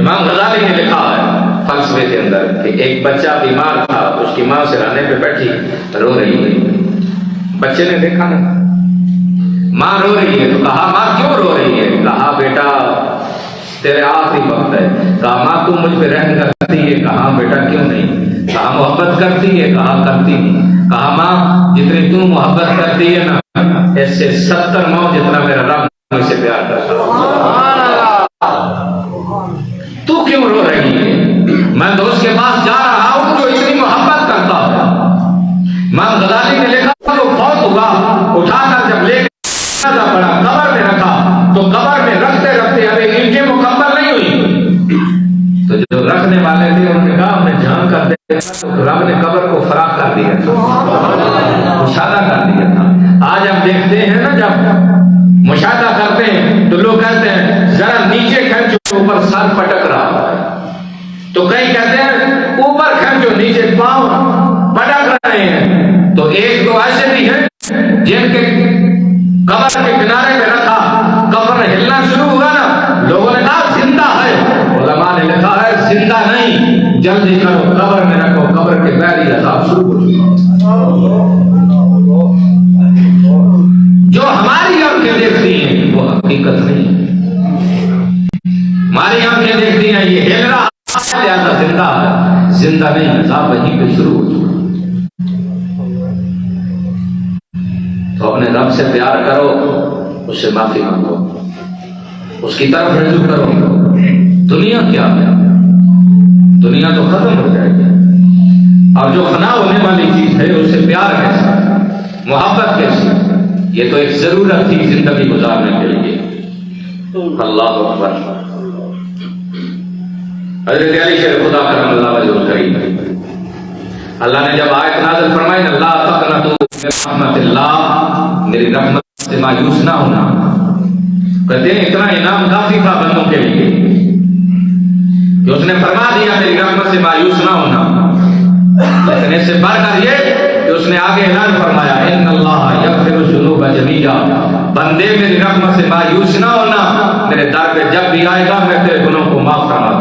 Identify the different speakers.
Speaker 1: इमाम गजाली ने लिखा है फलसफे के अंदर कि एक बच्चा बीमार था, उसकी माँ सिरहाने पे बैठी रो रही है। बच्चे ने देखा ना माँ रो रही है, तो कहा माँ क्यों रो रही है? कहा बेटा तेरे आखिरी वक्त है। कहा माँ तू मुझ पे रहम करती है? कहा बेटा क्यों नहीं? कहा मोहब्बत करती है? कहा करती नहीं। कहा माँ जितनी तू मोहब्बत करती है ना, ऐसे 70 माँ जितना मेरा रब मुझसे प्यार करता है। तू क्यों रो रही है? मैं तो उसके पास जा रहा हूं जो इतनी मोहब्बत करता है। इमाम गजाली ने लिखा तो बहुत हुआ, उठाकर जब ले पड़ा कब्र में रखा, तो कब्र में रखते रखते अभी ईंटें मुकम्मल नहीं हुई, तो जो रखने वाले थे उन्होंने कहा हमने जान कर देखा तो रब ने कब्र को फराग कर दिया था, मुशादा कर दिया था। आज हम देखते हैं ना, जब मुशादा करते हैं तो लोग कहते हैं जरा नीचे खींचो, ऊपर सर पटक रहा है। तो कई कहते हैं ऊपर खींचो, नीचे पांव पटक रहे हैं। तो एक तो ऐसे भी है जिनके कब्र के किनारे में रखा, कब्र हिलना शुरू हुआ ना, लोगों ने कहा जिंदा है। उलमा ने लिखा है जिंदा नहीं, जल्दी करो कब्र में रखो, कब्र के बैरी अज़ाब शुरू हो चुका। जो हमारी आंखें देखती हैं वो हकीकत नहीं है। हमारी आंखें देखती हैं ये हिल रहा है, जिंदा है, जिंदा नहीं, अज़ाब वहीं पे शुरू हो चुका। तो अपने रब से प्यार करो, उससे माफी मांगो, उसकी तरफ रजू करो। दुनिया क्या है? दुनिया तो खत्म हो जाएगी, और जो फना होने वाली चीज है उससे प्यार कैसा, मोहब्बत कैसी? ये तो एक जरूरत थी जिंदगी गुजारने के लिए। अल्लाह अकबर। हज़रत अली शेर खुदा करम अल्लाह वजहुल करीम, अल्लाह ने जब आयत नाज़िल फरमाई ना, ला तक़नतू मिन रहमतिल्लाह, मेरी रहमत से मायूस ना होना। कहते हैं इतना इनाम काफी था बंदों के लिए कि उसने फरमा दिया मेरी रहमत से मायूस ना होना, लेकिन इससे बढ़कर ये कि उसने आगे ऐलान फरमाया इन्नल्लाह यग़फ़िरु ज़ुनूब जमीआ, बंदे मेरी रहमत से मायूस ना होना, मेरे दर पे जब भी आएगा मैं तेरे गुनाहों को माफ फरमा